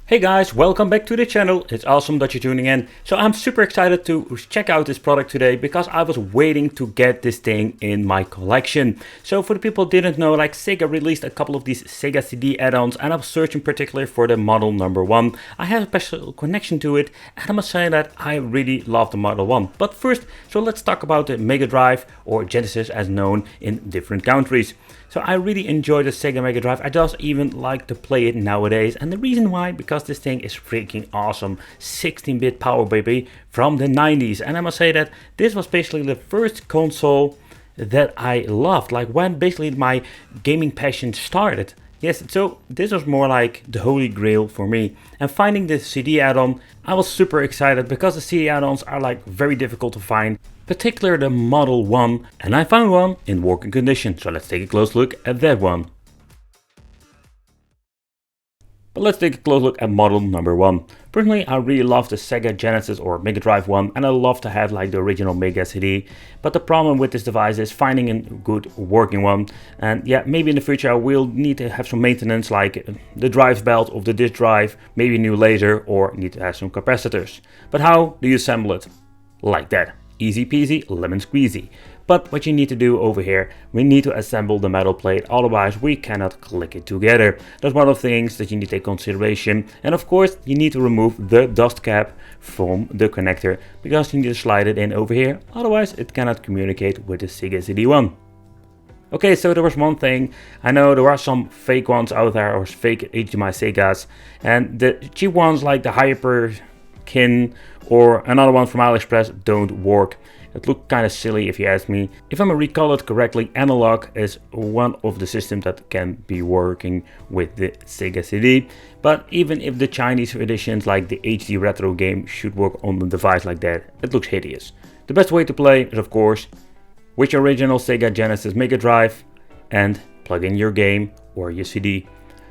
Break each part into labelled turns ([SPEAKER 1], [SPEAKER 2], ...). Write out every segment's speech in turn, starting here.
[SPEAKER 1] Hey guys, welcome back to the channel. It's awesome that you're tuning in. So I'm super excited to check out this product today because I was waiting to get this thing in my collection. So for the people who didn't know, like Sega released a couple of these Sega CD add-ons and I was searching particularly for the model number 1. I have a special connection to it and I must say that I really love the model 1. But first, so let's talk about the Mega Drive, or Genesis as known in different countries. So I really enjoy the Sega Mega Drive. I just even like to play it nowadays. And the reason why, because this thing is freaking awesome. 16-bit power baby from the 90s. And I must say that this was basically the first console that I loved. Like when basically my gaming passion started. Yes, so this was more like the holy grail for me. And finding this CD add-on, I was super excited because the CD add-ons are like very difficult to find, particularly the Model 1, and I found one in working condition. So let's take a close look at that one. But let's take a close look at model number 1. Personally, I really love the Sega Genesis or Mega Drive one, and I love to have like the original Mega CD. But the problem with this device is finding a good working one. And yeah, maybe in the future I will need to have some maintenance, like the drive belt of the disk drive, maybe a new laser, or need to have some capacitors. But how do you assemble it? Like that. Easy peasy, lemon squeezy. But what you need to do over here, we need to assemble the metal plate, otherwise we cannot click it together. That's one of the things that you need to take consideration. And of course, you need to remove the dust cap from the connector, because you need to slide it in over here, otherwise it cannot communicate with the Sega CD1. Okay, so there was one thing. I know there are some fake ones out there, or fake HDMI Segas, and the cheap ones like the Hyperkin or another one from AliExpress don't work. It looked kind of silly if you ask me. If I recall it correctly, analog is one of the systems that can be working with the Sega CD. But even if the Chinese editions like the HD Retro game should work on a device like that, it looks hideous. The best way to play is of course with your original Sega Genesis Mega Drive and plug in your game or your CD.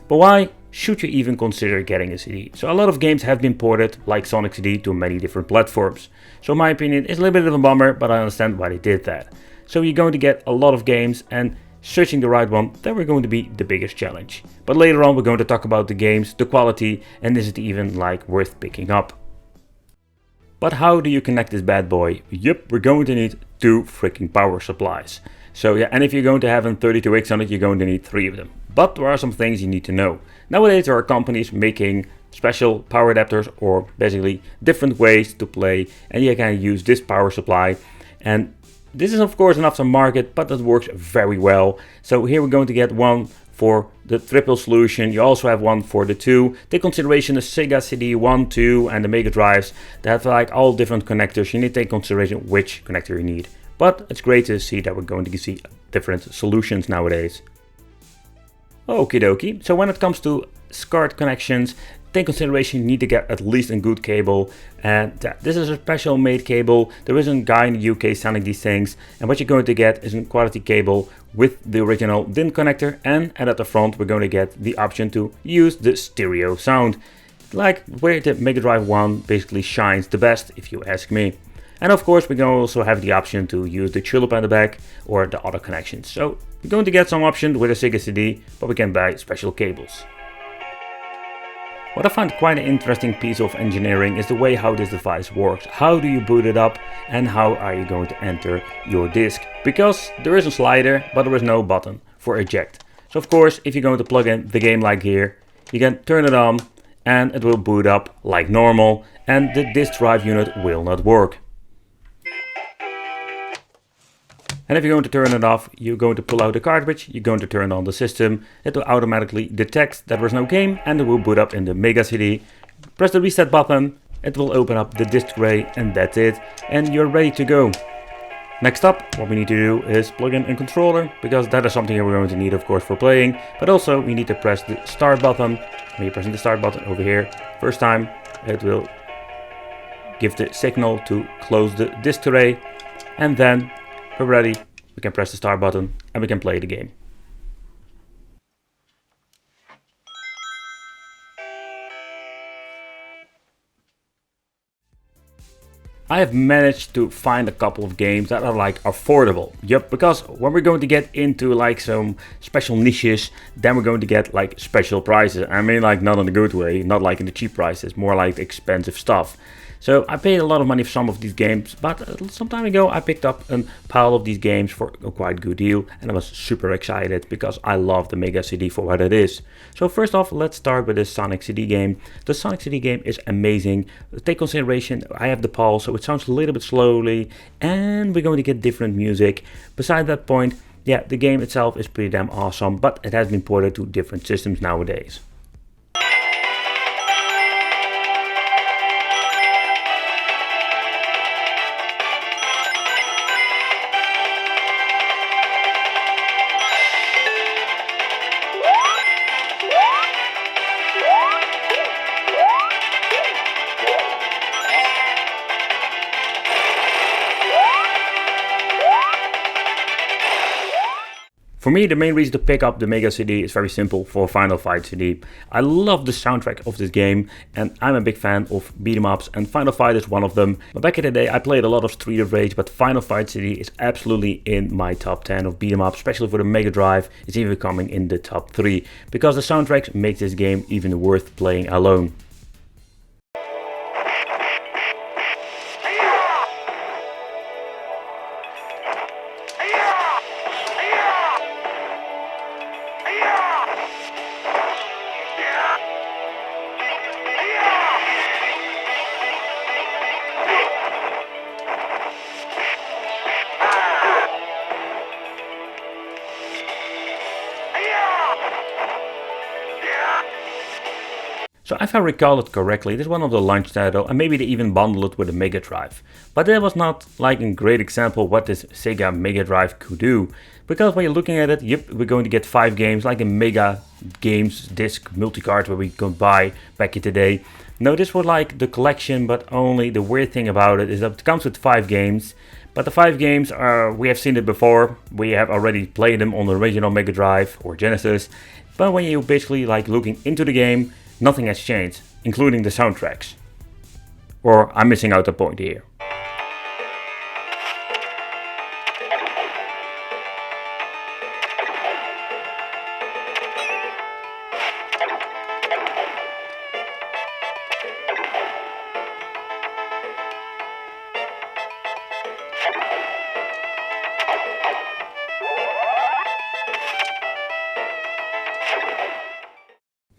[SPEAKER 1] But why should you even consider getting a CD? So a lot of games have been ported, like Sonic CD, to many different platforms. So in my opinion, it's a little bit of a bummer, but I understand why they did that. So you're going to get a lot of games, and searching the right one, that we're going to be the biggest challenge. But later on we're going to talk about the games, the quality, and is it even like worth picking up. But how do you connect this bad boy? Yep, we're going to need 2 freaking power supplies. So yeah, and if you're going to have a 32X on it, you're going to need 3 of them. But there are some things you need to know. Nowadays there are companies making special power adapters, or basically different ways to play, and you can use this power supply. And this is of course an aftermarket, but it works very well. So here we're going to get one for the triple solution. You also have one for the 2. Take consideration the Sega CD 1, 2 and the Mega Drives. They have like all different connectors. You need to take consideration which connector you need. But it's great to see that we're going to see different solutions nowadays. Okie dokie, so when it comes to SCART connections, take consideration you need to get at least a good cable, and this is a special made cable. There is a guy in the UK selling these things, and what you're going to get is a quality cable with the original DIN connector, and at the front we're going to get the option to use the stereo sound, like where the Mega Drive 1 basically shines the best if you ask me. And of course we're going to also have the option to use the tulip at the back or the other connections. So we're going to get some options with a Sega CD, but we can buy special cables. What I find quite an interesting piece of engineering is the way how this device works. How do you boot it up and how are you going to enter your disk? Because there is a slider, but there is no button for eject. So of course if you're going to plug in the game like here, you can turn it on and it will boot up like normal, and the disk drive unit will not work. And if you're going to turn it off, you're going to pull out the cartridge, you're going to turn on the system, it will automatically detect that there was no game and it will boot up in the Mega CD. Press the reset button, it will open up the disk tray, and that's it, and you're ready to go. Next up, what we need to do is plug in a controller, because that is something we're going to need of course for playing, but also we need to press the start button. When you're pressing the start button over here, first time it will give the signal to close the disk tray, and then we're ready, we can press the start button and we can play the game. I have managed to find a couple of games that are like affordable. Yep, because when we're going to get into like some special niches, then we're going to get like special prices. I mean, like not in a good way, not like in the cheap prices, more like the expensive stuff. So I paid a lot of money for some of these games, but some time ago I picked up a pile of these games for a quite good deal, and I was super excited because I love the Mega CD for what it is. So first off, let's start with the Sonic CD game. The Sonic CD game is amazing. Take consideration, I have the pulse, so it sounds a little bit slowly, and we're going to get different music. Beside that point, yeah, the game itself is pretty damn awesome, but it has been ported to different systems nowadays. For me, the main reason to pick up the Mega CD is very simple: for Final Fight CD. I love the soundtrack of this game, and I'm a big fan of beat 'em ups, and Final Fight is one of them. But back in the day I played a lot of Street of Rage, but Final Fight CD is absolutely in my top 10 of beat 'em ups, especially for the Mega Drive. It's even coming in the top 3, because the soundtracks make this game even worth playing alone. So if I recall it correctly, this is one of the launch title, and maybe they even bundle it with a Mega Drive. But that was not like a great example what this Sega Mega Drive could do. Because when you're looking at it, yep, we're going to get 5 games, like a Mega Games disc multi-card where we could buy back in the day. No, this was like the collection, but only the weird thing about it is that it comes with 5 games. But the 5 games are, we have seen it before, we have already played them on the original Mega Drive or Genesis. But when you're basically like looking into the game, nothing has changed, including the soundtracks. Or I'm missing out a point here.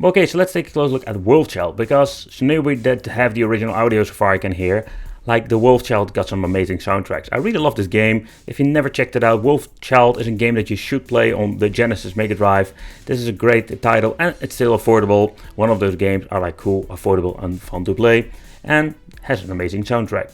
[SPEAKER 1] Okay, so let's take a close look at Wolf Child, because we that have the original audio so far I can hear, like the Wolf Child got some amazing soundtracks. I really love this game. If you never checked it out, Wolf Child is a game that you should play on the Genesis Mega Drive. This is a great title, and it's still affordable. One of those games are like cool, affordable and fun to play, and has an amazing soundtrack.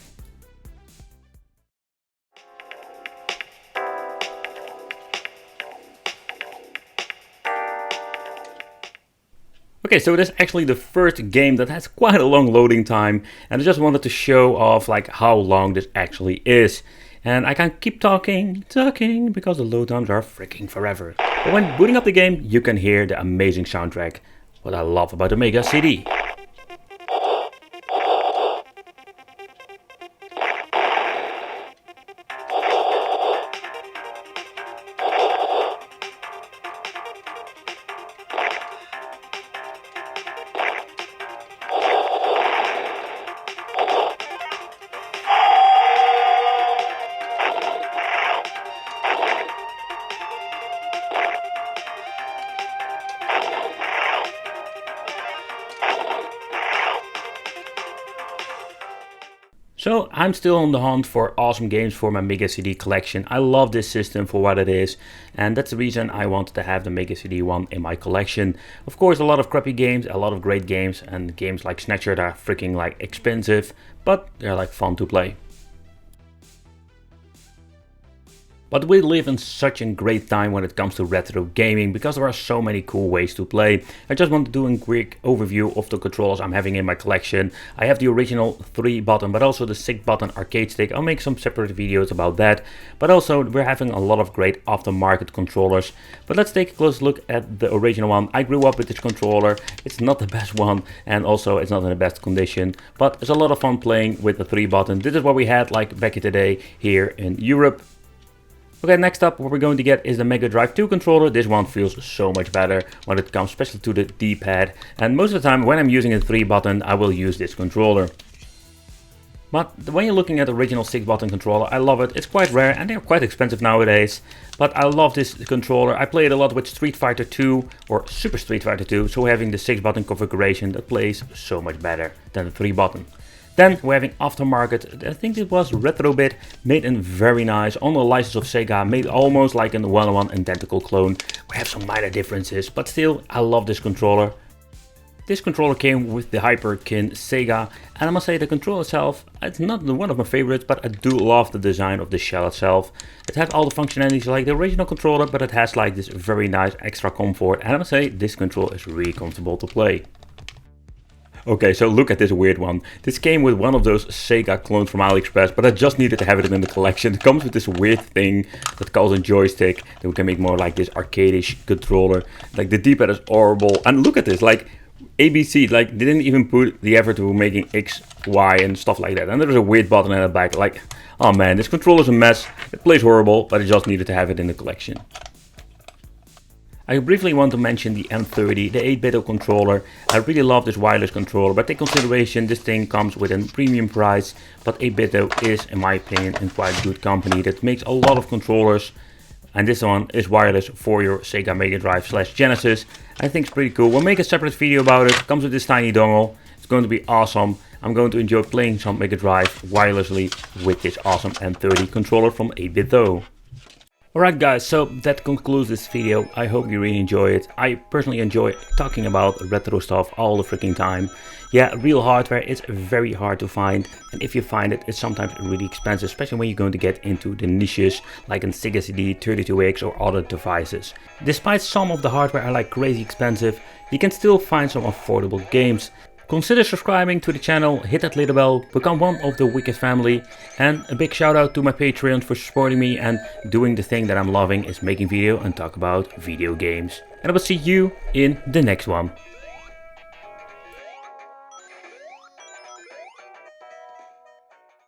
[SPEAKER 1] Okay, so this is actually the first game that has quite a long loading time, and I just wanted to show off like how long this actually is. And I can't keep talking, because the load times are freaking forever. But when booting up the game, you can hear the amazing soundtrack, what I love about the Mega CD. So I'm still on the hunt for awesome games for my Mega CD collection. I love this system for what it is, and that's the reason I wanted to have the Mega CD one in my collection. Of course, a lot of crappy games, a lot of great games, and games like Snatcher that are freaking like expensive, but they're like fun to play. But we live in such a great time when it comes to retro gaming because there are so many cool ways to play. I just want to do a quick overview of the controllers I'm having in my collection. I have the original 3-button but also the 6-button arcade stick. I'll make some separate videos about that. But also we're having a lot of great aftermarket controllers. But let's take a close look at the original one. I grew up with this controller. It's not the best one and also it's not in the best condition. But it's a lot of fun playing with the 3-button. This is what we had like back in the day here in Europe. Okay, next up what we're going to get is the Mega Drive 2 controller. This one feels so much better when it comes especially to the D-pad. And most of the time when I'm using a 3-button I will use this controller. But when you're looking at the original 6-button controller, I love it. It's quite rare and they're quite expensive nowadays. But I love this controller. I play it a lot with Street Fighter 2 or Super Street Fighter 2. So having the 6-button configuration that plays so much better than the 3-button. Then we're having aftermarket. I think it was Retrobit, made in very nice, on the license of Sega, made almost like a one-on-one identical clone. We have some minor differences, but still, I love this controller. This controller came with the Hyperkin Sega, and I must say the controller itself, it's not one of my favorites, but I do love the design of the shell itself. It has all the functionalities like the original controller, but it has like this very nice extra comfort, and I must say this controller is really comfortable to play. Okay, so look at this weird one. This came with one of those Sega clones from AliExpress, but I just needed to have it in the collection. It comes with this weird thing that calls a joystick that we can make more like this arcade-ish controller. Like the D-pad is horrible. And look at this, like ABC, like they didn't even put the effort to making X, Y and stuff like that. And there's a weird button in the back, like, oh man, this controller is a mess. It plays horrible, but I just needed to have it in the collection. I briefly want to mention the M30, the 8-bit controller. I really love this wireless controller, but take consideration this thing comes with a premium price, but 8-bit is, in my opinion, in quite good company that makes a lot of controllers. And this one is wireless for your Sega Mega Drive / Genesis. I think it's pretty cool. We'll make a separate video about it. Comes with this tiny dongle. It's going to be awesome. I'm going to enjoy playing some Mega Drive wirelessly with this awesome M30 controller from 8-bit though. Alright guys, so that concludes this video. I hope you really enjoy it. I personally enjoy talking about retro stuff all the freaking time. Yeah, real hardware is very hard to find, and if you find it, it's sometimes really expensive, especially when you're going to get into the niches like a Sega CD, 32X or other devices. Despite some of the hardware are like crazy expensive, you can still find some affordable games. Consider subscribing to the channel, hit that little bell, become one of the Wicked family, and a big shout out to my Patreons for supporting me and doing the thing that I'm loving is making video and talk about video games. And I will see you in the next one.